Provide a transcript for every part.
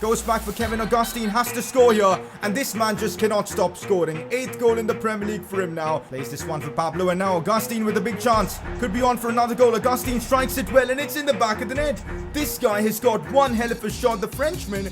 Goes back for Kevin Augustine, has to score here, and this man just cannot stop scoring. 8th goal in the Premier League for him now. Plays this one for Pablo, and now Augustine with a big chance. Could be on for another goal. Augustine strikes it well, and it's in the back of the net. This guy has got one hell of a shot. The Frenchman.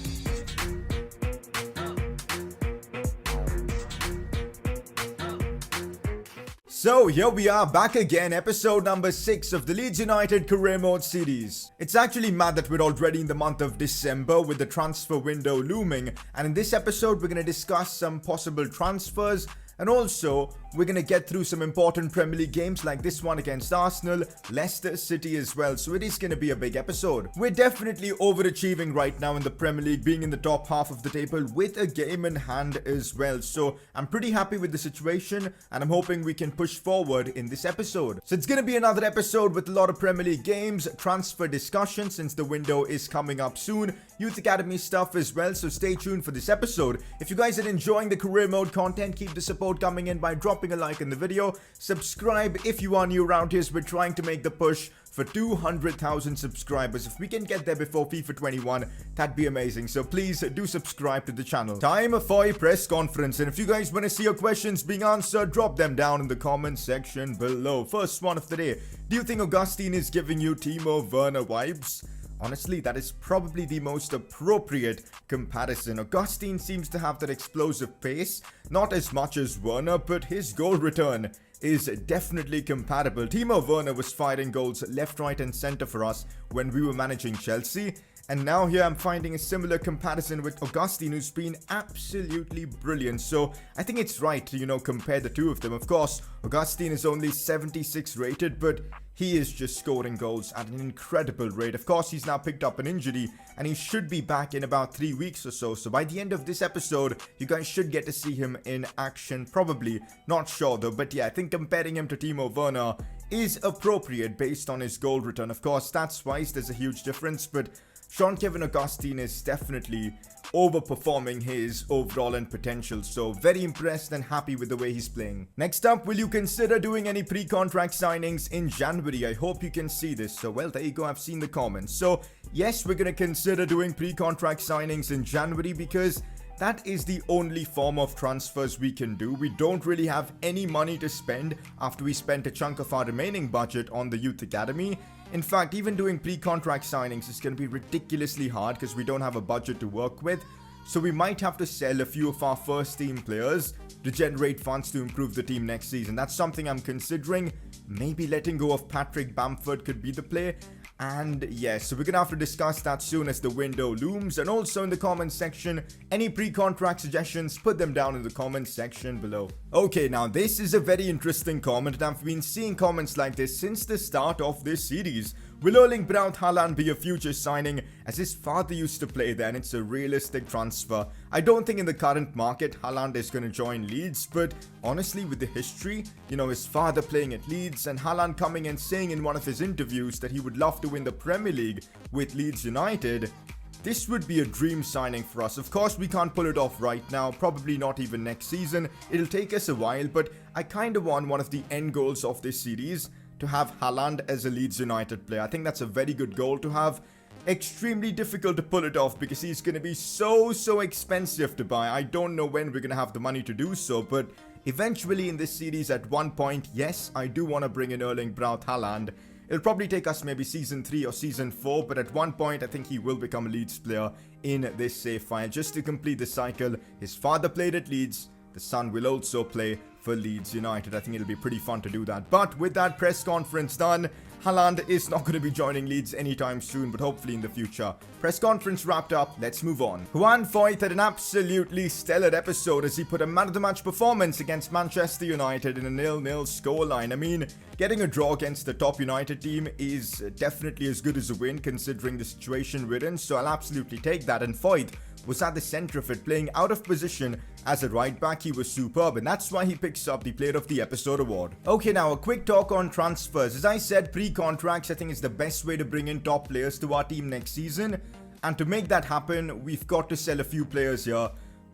So here we are back again, episode number 6 of the Leeds United Career Mode series. It's actually mad that we're already in the month of December with the transfer window looming, and in this episode we're going to discuss some possible transfers, and also we're going to get through some important Premier League games like this one against Arsenal, Leicester City as well, so it is going to be a big episode. We're definitely overachieving right now in the Premier League, being in the top half of the table with a game in hand as well, so I'm pretty happy with the situation and I'm hoping we can push forward in this episode. So it's going to be another episode with a lot of Premier League games, transfer discussion since the window is coming up soon, Youth Academy stuff as well, so stay tuned for this episode. If you guys are enjoying the career mode content, keep the support coming in by dropping a like in the video. Subscribe if you are new around here, as we're trying to make the push for 200,000 subscribers. If we can get there before FIFA 21, that'd be amazing. So please do subscribe to the channel. Time for a press conference, and if you guys want to see your questions being answered, drop them down in the comment section below. First one of the day: do you think Augustine is giving you Timo Werner vibes? Honestly, that is probably the most appropriate comparison. Augustine seems to have that explosive pace, not as much as Werner, but his goal return is definitely compatible. Timo Werner was firing goals left, right and center for us when we were managing Chelsea. And now here I'm finding a similar comparison with Augustine, who's been absolutely brilliant. So I think it's right to, compare the two of them. Of course, Augustine is only 76 rated, but he is just scoring goals at an incredible rate. Of course, he's now picked up an injury and he should be back in about 3 weeks or so. So by the end of this episode, you guys should get to see him in action. Probably, not sure though. But yeah, I think comparing him to Timo Werner is appropriate based on his goal return. Of course, stats-wise, there's a huge difference, but Kevin Augustine is definitely overperforming his overall end potential, so very impressed and happy with the way he's playing. Next up, will you consider doing any pre-contract signings in January? I hope you can see this. So well, there you go, I've seen the comments. So yes, we're gonna consider doing pre-contract signings in January because that is the only form of transfers we can do. We don't really have any money to spend after we spent a chunk of our remaining budget on the Youth Academy. In fact, even doing pre-contract signings is going to be ridiculously hard because we don't have a budget to work with. So we might have to sell a few of our first team players to generate funds to improve the team next season. That's something I'm considering. Maybe letting go of Patrick Bamford could be the play. And yes, so we're going to have to discuss that soon as the window looms. And also in the comments section, any pre-contract suggestions, put them down in the comments section below. Okay, now this is a very interesting comment, and I've been seeing comments like this since the start of this series. Will ERLING Braut HAALAND be a future signing, as his father used to play there and it's a realistic transfer? I don't think in the current market HAALAND is going to join Leeds, but honestly with the history, his father playing at Leeds and HAALAND coming and saying in one of his interviews that he would love to win the Premier League with Leeds United, this would be a dream signing for us. Of course, we can't pull it off right now, probably not even next season. It'll take us a while, but I kind of want one of the end goals of this series to have HAALAND as a Leeds United player. I think that's a very good goal to have. Extremely difficult to pull it off because he's going to be so expensive to buy. I don't know when we're going to have the money to do so, but eventually in this series at one point, yes, I do want to bring in ERLING Braut HAALAND. It'll probably take us maybe season 3 or season 4, but at one point I think he will become a Leeds player in this save file. Just to complete the cycle, his father played at Leeds, the son will also play for Leeds United. I think it'll be pretty fun to do that. But with that press conference done, HAALAND is not going to be joining Leeds anytime soon, but hopefully in the future. Press conference wrapped up, let's move on. Juan Foyth had an absolutely stellar episode as he put a man-of-the-match performance against Manchester United in a 0-0 scoreline. I mean, getting a draw against the top United team is definitely as good as a win considering the situation we're in, so I'll absolutely take that. And Foyth was at the center of it, playing out of position as a right back. He was superb, and that's why he picks up the Player of the Episode award. Okay, now a quick talk on transfers. As I said, pre-contracts I think is the best way to bring in top players to our team next season, and to make that happen, we've got to sell a few players here.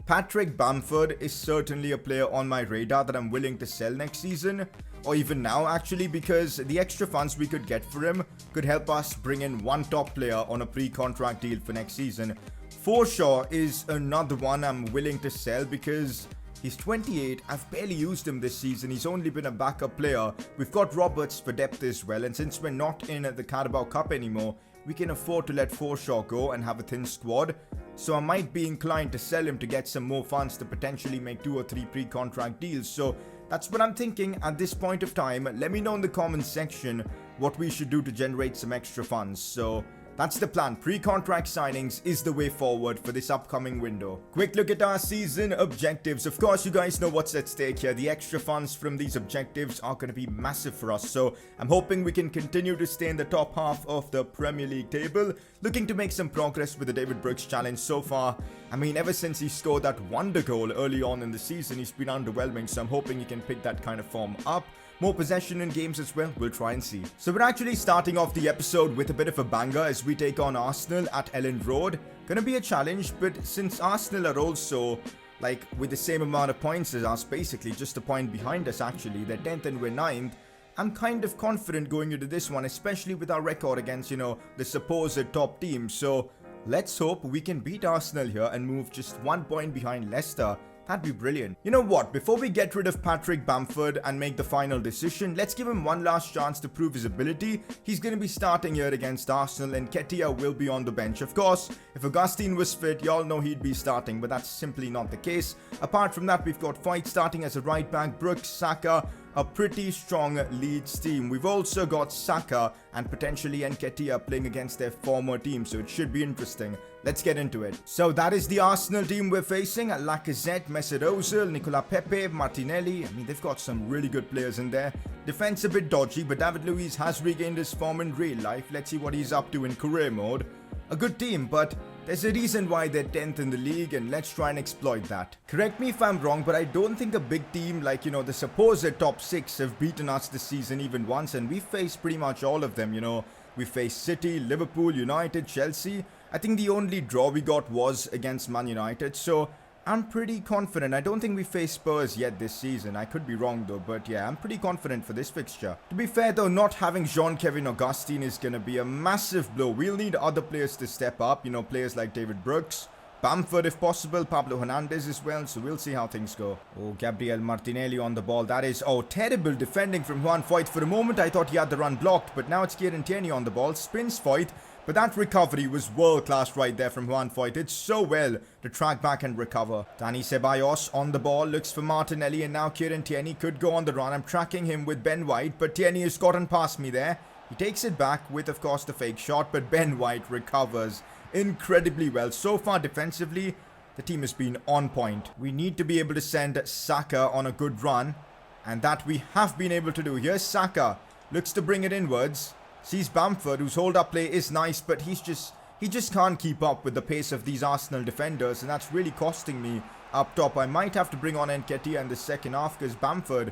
Patrick Bamford is certainly a player on my radar that I'm willing to sell next season, or even now actually, because the extra funds we could get for him could help us bring in one top player on a pre-contract deal for next season. Forshaw is another one I'm willing to sell because he's 28. I've barely used him this season. He's only been a backup player. We've got Roberts for depth as well. And since we're not in the Carabao Cup anymore, we can afford to let Forshaw go and have a thin squad. So I might be inclined to sell him to get some more funds to potentially make 2 or 3 pre-contract deals. So that's what I'm thinking at this point of time. Let me know in the comments section what we should do to generate some extra funds. So that's the plan. Pre-contract signings is the way forward for this upcoming window. Quick look at our season objectives. Of course, you guys know what's at stake here. The extra funds from these objectives are going to be massive for us. So I'm hoping we can continue to stay in the top half of the Premier League table. Looking to make some progress with the David Brooks challenge so far. I mean, ever since he scored that wonder goal early on in the season, he's been underwhelming. So I'm hoping he can pick that kind of form up. More possession in games as well, we'll try and see. So we're actually starting off the episode with a bit of a banger as we take on Arsenal at Elland Road. Gonna be a challenge, but since Arsenal are also like with the same amount of points as us, basically just a point behind us actually, they're 10th and we're 9th. I'm kind of confident going into this one, especially with our record against, the supposed top team. So let's hope we can beat Arsenal here and move just 1 point behind Leicester. That'd be brilliant. You know what? Before we get rid of Patrick Bamford and make the final decision, let's give him one last chance to prove his ability. He's going to be starting here against Arsenal and Nketiah will be on the bench. Of course, if Augustine was fit, y'all know he'd be starting, but that's simply not the case. Apart from that, we've got Foyt starting as a right back, Brooks, Saka, a pretty strong Leeds team. We've also got Saka and potentially Nketiah playing against their former team, so it should be interesting. Let's get into it. So that is the Arsenal team we're facing. Lacazette, Mesut Ozil, Nicolas Pepe, Martinelli. I mean, they've got some really good players in there. Defense a bit dodgy, but David Luiz has regained his form in real life. Let's see what he's up to in career mode. A good team, but there's a reason why they're 10th in the league, and let's try and exploit that. Correct me if I'm wrong, but I don't think a big team like, the supposed top 6 have beaten us this season even once, and we faced pretty much all of them, We faced City, Liverpool, United, Chelsea. I think the only draw we got was against Man United, so I'm pretty confident. I don't think we faced Spurs yet this season. I could be wrong though, but yeah, I'm pretty confident for this fixture. To be fair though, not having Jean-Kevin Augustine is going to be a massive blow. We'll need other players to step up, players like David Brooks, Bamford if possible, Pablo Hernandez as well, so we'll see how things go. Oh, Gabriel Martinelli on the ball. That is, terrible defending from Juan Foyt. For a moment I thought he had the run blocked, but now it's Kieran Tierney on the ball, spins Foyt. But that recovery was world class right there from Juan Foyt. It's so well to track back and recover. Dani Ceballos on the ball, looks for Martinelli, and now Kieran Tierney could go on the run. I'm tracking him with Ben White, but Tierney has gotten past me there. He takes it back with, of course, the fake shot, but Ben White recovers incredibly well. So far defensively, the team has been on point. We need to be able to send Saka on a good run, and that we have been able to do. Here's Saka, looks to bring it inwards. Sees Bamford, whose hold-up play is nice, but he just can't keep up with the pace of these Arsenal defenders, and that's really costing me up top. I might have to bring on Nketiah in the second half because Bamford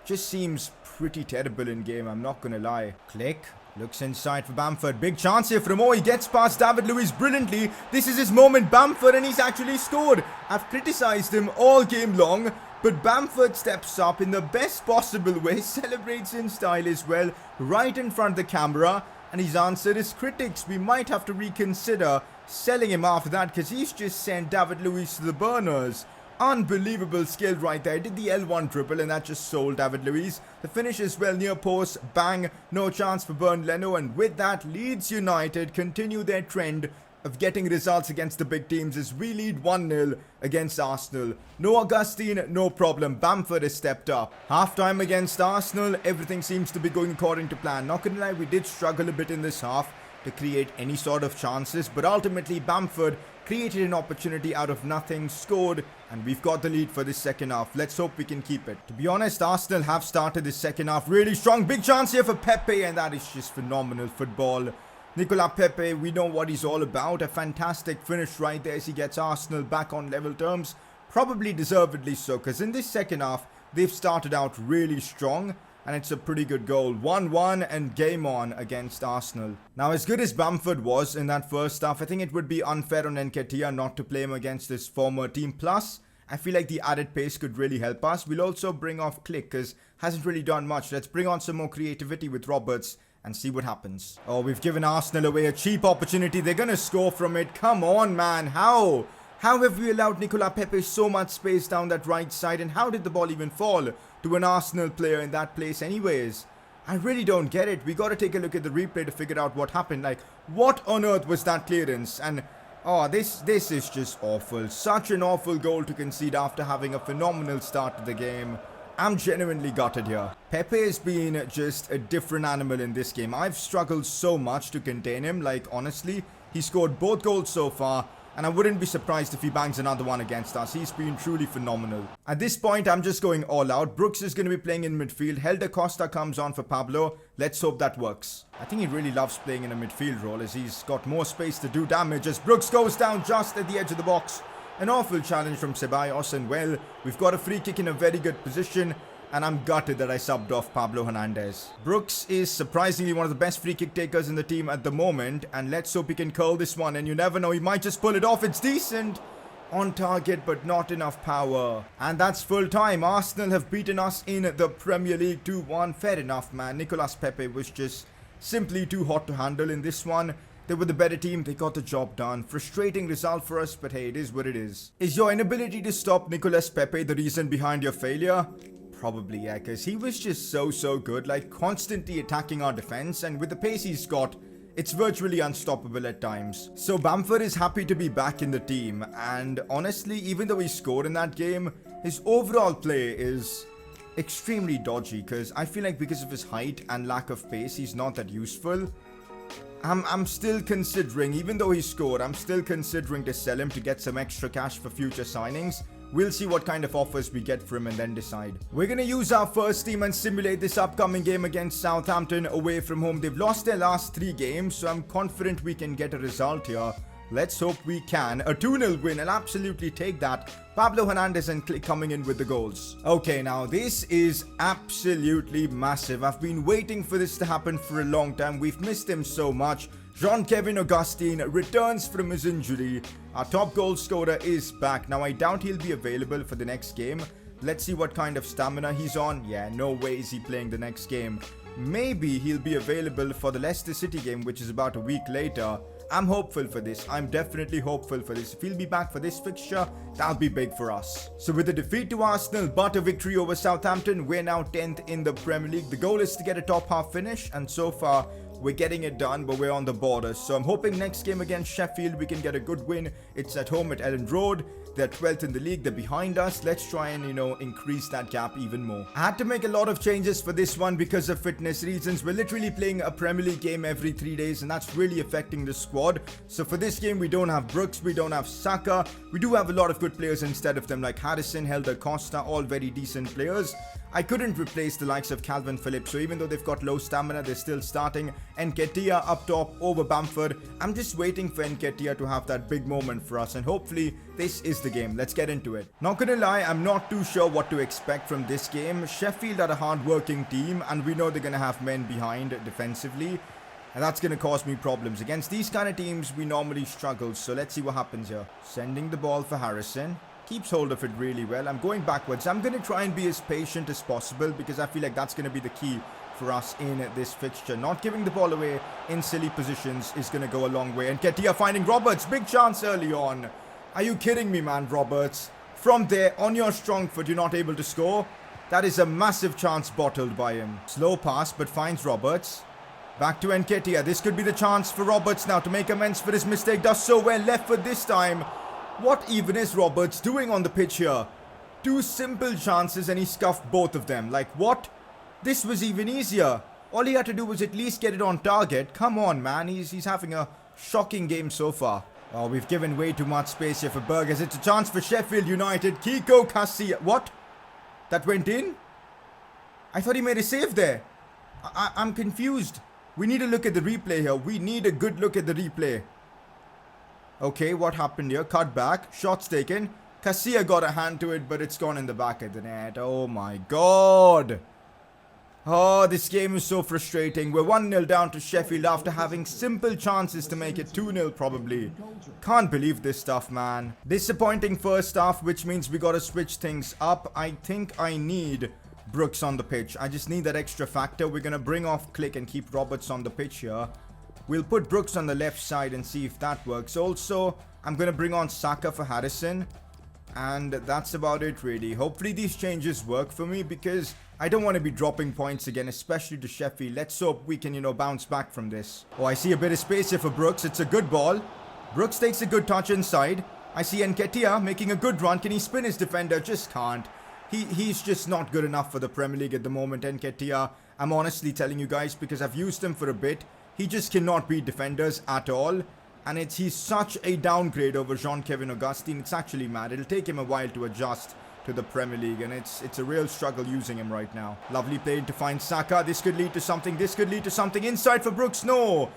just seems pretty terrible in game, I'm not going to lie. Click. Looks inside for Bamford. Big chance here for him. Oh, he gets past David Luiz brilliantly. This is his moment, Bamford, and he's actually scored. I've criticised him all game long, but Bamford steps up in the best possible way, celebrates in style as well, right in front of the camera, and he's answered his critics. We might have to reconsider selling him after that because he's just sent David Luiz to the burners. Unbelievable skill right there. Did the L1 dribble and that just sold David Luiz. The finish is well near post. Bang. No chance for Bernd Leno. And with that, Leeds United continue their trend of getting results against the big teams as we lead 1-0 against Arsenal. No Augustine, no problem. Bamford has stepped up. Half-time against Arsenal, everything seems to be going according to plan. Not gonna lie, we did struggle a bit in this half to create any sort of chances, but ultimately Bamford created an opportunity out of nothing, scored, and we've got the lead for this second half. Let's hope we can keep it. To be honest, Arsenal have started this second half really strong. Big chance here for Pepe, and that is just phenomenal football. Nicolas Pepe, we know what he's all about. A fantastic finish right there as he gets Arsenal back on level terms. Probably deservedly so, because in this second half, they've started out really strong. And it's a pretty good goal. 1-1 and game on against Arsenal. Now, as good as Bamford was in that first half, I think it would be unfair on Nketiah not to play him against his former team. Plus, I feel like the added pace could really help us. We'll also bring off Click because hasn't really done much. Let's bring on some more creativity with Roberts and see what happens. Oh, we've given Arsenal away a cheap opportunity. They're gonna score from it. Come on, man. How? How have we allowed Nicolas Pepe so much space down that right side? And how did the ball even fall to an Arsenal player in that place anyways? I really don't get it. We got to take a look at the replay to figure out what happened. Like, what on earth was that clearance? And, oh, this is just awful. Such an awful goal to concede after having a phenomenal start to the game. I'm genuinely gutted here. Pepe has been just a different animal in this game. I've struggled so much to contain him. Like, honestly, he scored both goals so far. And I wouldn't be surprised if he bangs another one against us. He's been truly phenomenal. At this point, I'm just going all out. Brooks is going to be playing in midfield. Helder Costa comes on for Pablo. Let's hope that works. I think he really loves playing in a midfield role as he's got more space to do damage as Brooks goes down just at the edge of the box. An awful challenge from Ceballos, and well, we've got a free kick in a very good position. And I'm gutted that I subbed off Pablo Hernandez. Brooks is surprisingly one of the best free kick takers in the team at the moment. And let's hope he can curl this one. And you never know, he might just pull it off. It's decent. On target, but not enough power. And that's full time. Arsenal have beaten us in the Premier League 2-1. Fair enough, man. Nicolas Pepe was just simply too hot to handle in this one. They were the better team. They got the job done. Frustrating result for us, but hey, it is what it is. Is your inability to stop Nicolas Pepe the reason behind your failure? Probably, yeah, because he was just so good, like constantly attacking our defense, and with the pace he's got, it's virtually unstoppable at times. So Bamford is happy to be back in the team, and honestly, even though he scored in that game, his overall play is extremely dodgy, because I feel like because of his height and lack of pace, he's not that useful. I'm still considering, even though he scored, I'm still considering to sell him to get some extra cash for future signings. We'll see what kind of offers we get for him and then decide. We're going to use our first team and simulate this upcoming game against Southampton away from home. They've lost their last 3 games, so I'm confident we can get a result here. Let's hope we can. A 2-0 win. I'll absolutely take that. Pablo Hernandez and Click coming in with the goals. Okay, now this is absolutely massive. I've been waiting for this to happen for a long time. We've missed him so much. Jean-Kevin Augustin returns from his injury. Our top goal scorer is back. Now, I doubt he'll be available for the next game. Let's see what kind of stamina he's on. Yeah, no way is he playing the next game. Maybe he'll be available for the Leicester City game, which is about a week later. I'm hopeful for this. I'm definitely hopeful for this. If he'll be back for this fixture, that'll be big for us. So with a defeat to Arsenal but a victory over Southampton, we're now 10th in the Premier League. The goal is to get a top half finish, and so far we're getting it done, but we're on the border. So I'm hoping next game against Sheffield we can get a good win. It's at home at Elland Road. They're 12th in the league. They're behind us. Let's try and, increase that gap even more. I had to make a lot of changes for this one because of fitness reasons. We're literally playing a Premier League game every 3 days, and that's really affecting the squad. So for this game, we don't have Brooks. We don't have Saka. We do have a lot of good players instead of them, like Harrison, Helder Costa, all very decent players. I couldn't replace the likes of Calvin Phillips, so even though they've got low stamina, they're still starting. Nketiah up top over Bamford. I'm just waiting for Nketiah to have that big moment for us, and hopefully this is the game. Let's get into it. Not gonna lie, I'm not too sure what to expect from this game. Sheffield are a hard-working team, and we know they're gonna have men behind defensively, and that's gonna cause me problems. Against these kind of teams, we normally struggle, so let's see what happens here. Sending the ball for Harrison. Keeps hold of it really well. I'm going backwards. I'm going to try and be as patient as possible because I feel like that's going to be the key for us in this fixture. Not giving the ball away in silly positions is going to go a long way. And Nketiah finding Roberts. Big chance early on. Are you kidding me, man, Roberts? From there, on your strong foot, you're not able to score. That is a massive chance bottled by him. Slow pass, but finds Roberts. Back to Nketiah. This could be the chance for Roberts now to make amends for his mistake. Does so well. Left foot this time. What even is Roberts doing on the pitch here? 2 simple chances and he scuffed both of them. Like, what? This was even easier. All he had to do was at least get it on target. Come on, man. He's having a shocking game so far. Oh, we've given way too much space here for Burgers. It's a chance for Sheffield United. Kiko Casilla. What? That went in? I thought he made a save there. I'm confused. We need to look at the replay here. We need a good look at the replay. Okay, what happened here? Cut back. Shots taken. Casilla got a hand to it, but it's gone in the back of the net. Oh my god. Oh, this game is so frustrating. We're 1-0 down to Sheffield after having simple chances to make it 2-0 probably. Can't believe this stuff, man. Disappointing first half, which means we gotta switch things up. I think I need Brooks on the pitch. I just need that extra factor. We're going to bring off Click and keep Roberts on the pitch here. We'll put Brooks on the left side and see if that works. Also, I'm going to bring on Saka for Harrison. And that's about it really. Hopefully these changes work for me because I don't want to be dropping points again, especially to Sheffield. Let's hope we can, bounce back from this. Oh, I see a bit of space here for Brooks. It's a good ball. Brooks takes a good touch inside. I see Nketiah making a good run. Can he spin his defender? Just can't. He's just not good enough for the Premier League at the moment, Nketiah. I'm honestly telling you guys because I've used him for a bit. He just cannot beat defenders at all. And he's such a downgrade over Jean-Kevin Augustin. It's actually mad. It'll take him a while to adjust to the Premier League. And it's a real struggle using him right now. Lovely play to find Saka. This could lead to something. This could lead to something. Inside for Brooks. No.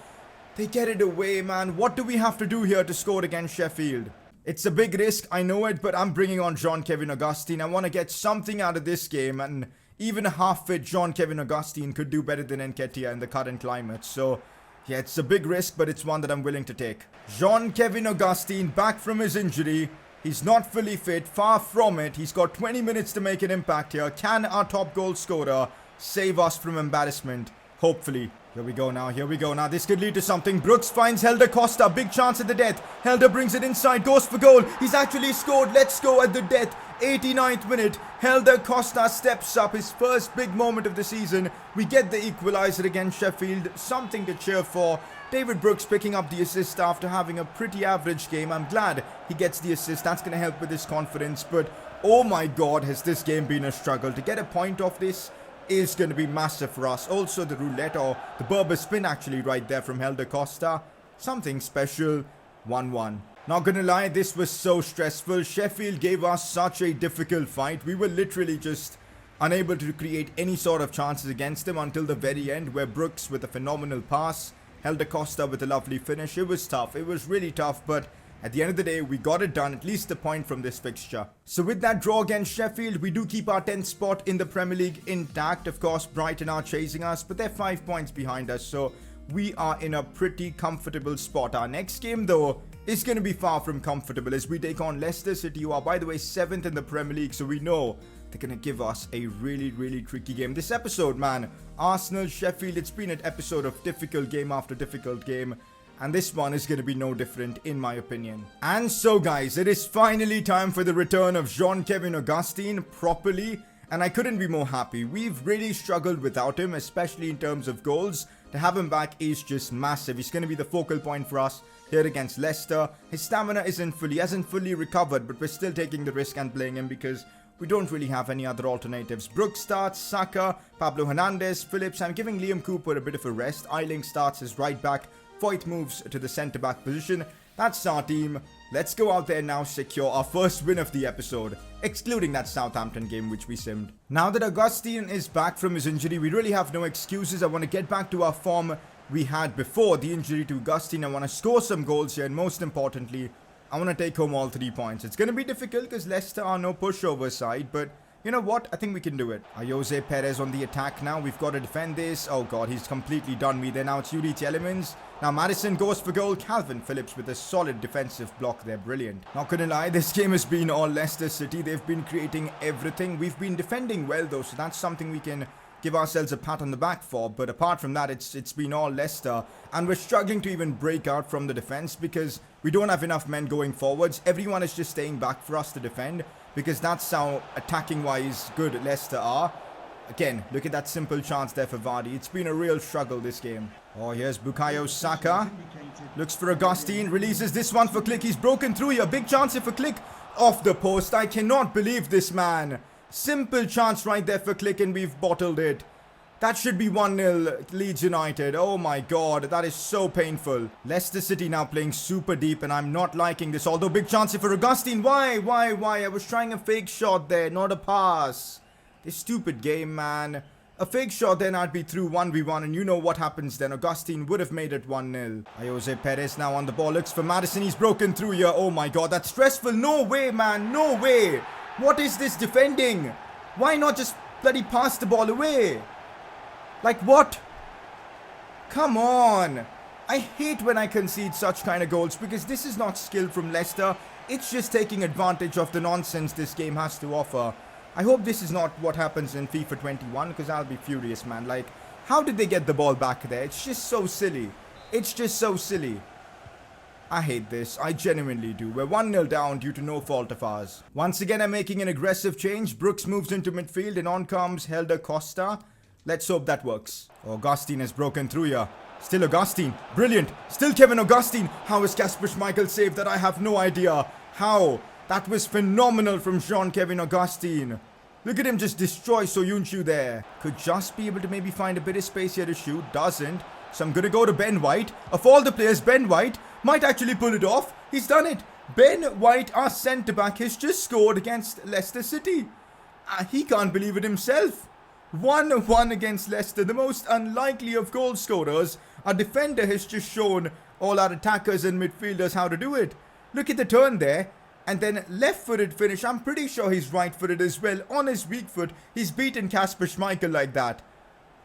They get it away, man. What do we have to do here to score against Sheffield? It's a big risk, I know it, but I'm bringing on Jean-Kevin Augustin. I want to get something out of this game, and even a half-fit Jean-Kevin Augustin could do better than Nketiah in the current climate. So, yeah, it's a big risk, but it's one that I'm willing to take. Jean-Kevin Augustin back from his injury. He's not fully fit, far from it. He's got 20 minutes to make an impact here. Can our top goal scorer save us from embarrassment? Hopefully. Here we go now, here we go now. This could lead to something. Brooks finds Helder Costa. Big chance at the death. Helder brings it inside, goes for goal. He's actually scored. Let's go at the death. 89th minute. Helder Costa steps up. His first big moment of the season. We get the equaliser against Sheffield. Something to cheer for. David Brooks picking up the assist after having a pretty average game. I'm glad he gets the assist. That's going to help with his confidence. But, oh my god, has this game been a struggle. To get a point off this is going to be massive for us. Also the roulette or the Berber spin actually right there from Helder Costa. Something special. 1-1. Not gonna lie, this was so stressful. Sheffield gave us such a difficult fight. We were literally just unable to create any sort of chances against them until the very end, where Brooks with a phenomenal pass, Helder Costa with a lovely finish. It was tough. It was really tough, but at the end of the day, we got it done, at least a point from this fixture. So with that draw against Sheffield, we do keep our 10th spot in the Premier League intact. Of course, Brighton are chasing us, but they're 5 points behind us. So we are in a pretty comfortable spot. Our next game, though, is going to be far from comfortable as we take on Leicester City, who are, by the way, 7th in the Premier League. So we know they're going to give us a really, really tricky game. This episode, man, Arsenal, Sheffield, it's been an episode of difficult game after difficult game. And this one is going to be no different, in my opinion. And so, guys, it is finally time for the return of Jean-Kevin Augustin properly. And I couldn't be more happy. We've really struggled without him, especially in terms of goals. To have him back is just massive. He's going to be the focal point for us here against Leicester. His stamina hasn't fully recovered, but we're still taking the risk and playing him because we don't really have any other alternatives. Brooks starts, Saka, Pablo Hernandez, Phillips. I'm giving Liam Cooper a bit of a rest. ERLING starts as right back. Voigt moves to the centre-back position. That's our team. Let's go out there now, secure our first win of the episode, excluding that Southampton game which we simmed. Now that Augustin is back from his injury, we really have no excuses. I want to get back to our form we had before the injury to Augustin. I want to score some goals here, and most importantly, I want to take home all 3 points. It's going to be difficult because Leicester are no pushover side, but you know what? I think we can do it. Jose Perez on the attack now. We've got to defend this. Oh god, he's completely done me there. Now it's Yuri Tielemans. Now Madison goes for goal. Calvin Phillips with a solid defensive block there. Brilliant. Not gonna lie, this game has been all Leicester City. They've been creating everything. We've been defending well though, so that's something we can give ourselves a pat on the back for. But apart from that, it's been all Leicester. And we're struggling to even break out from the defense because we don't have enough men going forwards. Everyone is just staying back for us to defend, because that's how attacking-wise good Leicester are. Again, look at that simple chance there for Vardy. It's been a real struggle this game. Oh, here's Bukayo Saka. Looks for Augustin. Releases this one for Click. He's broken through here. Big chance here for Click. Off the post. I cannot believe this, man. Simple chance right there for Click and we've bottled it. That should be 1-0 Leeds United. Oh my god, that is so painful. Leicester City now playing super deep and I'm not liking this. Although big chance here for Augustin. Why? I was trying a fake shot there, not a pass. This stupid game, man. A fake shot, then I'd be through 1v1 and you know what happens then. Augustin would have made it 1-0. Jose Perez now on the ball. Looks for Madison. He's broken through here. Oh my god, that's stressful. No way, man. No way. What is this defending? Why not just bloody pass the ball away? Like what? Come on. I hate when I concede such kind of goals because this is not skill from Leicester. It's just taking advantage of the nonsense this game has to offer. I hope this is not what happens in FIFA 21 because I'll be furious, man. Like, how did they get the ball back there? It's just so silly. It's just so silly. I hate this. I genuinely do. We're 1-0 down due to no fault of ours. Once again, I'm making an aggressive change. Brooks moves into midfield and on comes Helder Costa. Let's hope that works. Augustine has broken through here. Still Augustine. Brilliant. Still Kevin Augustine. How is Kasper Schmeichel saved that? I have no idea. How? That was phenomenal from Jean-Kevin Augustine. Look at him just destroy Soyuncu there. Could just be able to maybe find a bit of space here to shoot. Doesn't. So I'm going to go to Ben White. Of all the players, Ben White might actually pull it off. He's done it. Ben White, our centre-back, has just scored against Leicester City. He can't believe it himself. 1-1 against Leicester, the most unlikely of goal scorers. Our defender has just shown all our attackers and midfielders how to do it. Look at the turn there. And then left-footed finish. I'm pretty sure he's right-footed as well. On his weak foot, he's beaten Kasper Schmeichel like that.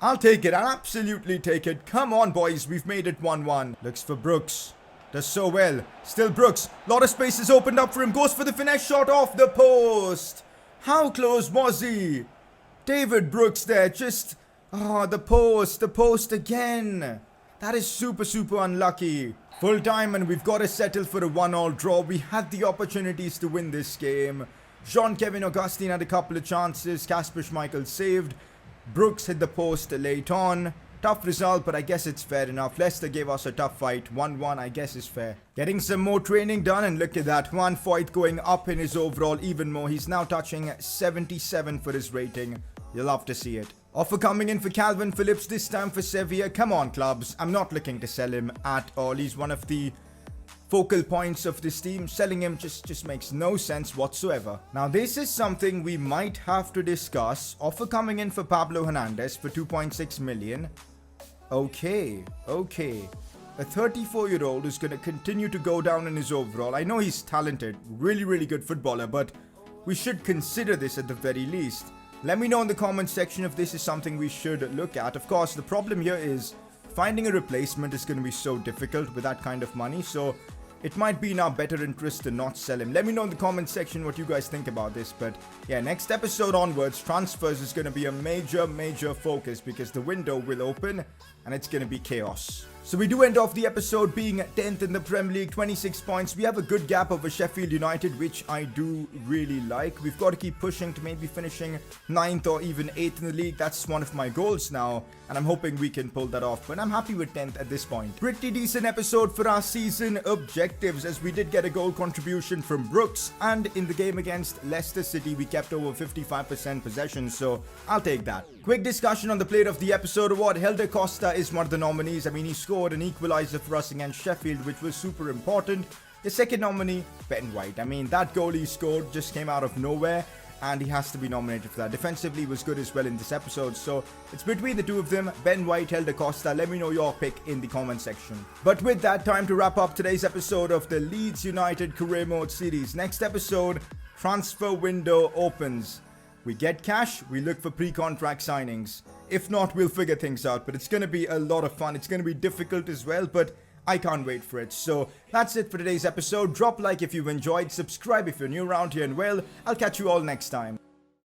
I'll take it. I'll absolutely take it. Come on, boys. We've made it 1-1. Looks for Brooks. Does so well. Still Brooks. Lot of space is opened up for him. Goes for the finesse shot off the post. How close was he? David Brooks there. Just... oh, the post. The post again. That is super, super unlucky. Full time and we've got to settle for a 1-1 draw. We had the opportunities to win this game. Jean-Kevin Augustine had a couple of chances. Kasper Schmeichel saved. Brooks hit the post late on. Tough result, but I guess it's fair enough. Leicester gave us a tough fight. 1-1, I guess, is fair. Getting some more training done, and look at that. Juan Foyth going up in his overall even more. He's now touching 77 for his rating. You'll love to see it. Offer coming in for Calvin Phillips, this time for Sevilla. Come on, clubs. I'm not looking to sell him at all. He's one of the focal points of this team. Selling him just makes no sense whatsoever. Now, this is something we might have to discuss. Offer coming in for Pablo Hernandez for 2.6 million. Okay. A 34-year-old who's going to continue to go down in his overall. I know he's talented. Really, really good footballer. But we should consider this at the very least. Let me know in the comment section if this is something we should look at. Of course, the problem here is finding a replacement is going to be so difficult with that kind of money. So it might be in our better interest to not sell him. Let me know in the comment section what you guys think about this. But yeah, next episode onwards, transfers is going to be a major focus because the window will open and it's going to be chaos. So we do end off the episode being 10th in the Premier League, 26 points. We have a good gap over Sheffield United, which I do really like. We've got to keep pushing to maybe finishing 9th or even 8th in the league. That's one of my goals now, and I'm hoping we can pull that off. But I'm happy with 10th at this point. Pretty decent episode for our season objectives, as we did get a goal contribution from Brooks. And in the game against Leicester City, we kept over 55% possession, so I'll take that. Quick discussion on the Player of the Episode award. Helder Costa is one of the nominees. I mean, he scored an equalizer for us against Sheffield, which was super important. The second nominee, Ben White. I mean, that goal he scored just came out of nowhere, and he has to be nominated for that. Defensively, he was good as well in this episode, so it's between the two of them, Ben White, Helder Costa. Let me know your pick in the comment section. But with that, time to wrap up today's episode of the Leeds United Career Mode series. Next episode, transfer window opens. We get cash, we look for pre-contract signings. If not, we'll figure things out, but it's going to be a lot of fun. It's going to be difficult as well, but I can't wait for it. So that's it for today's episode. Drop a like if you've enjoyed, subscribe if you're new around here, and well, I'll catch you all next time.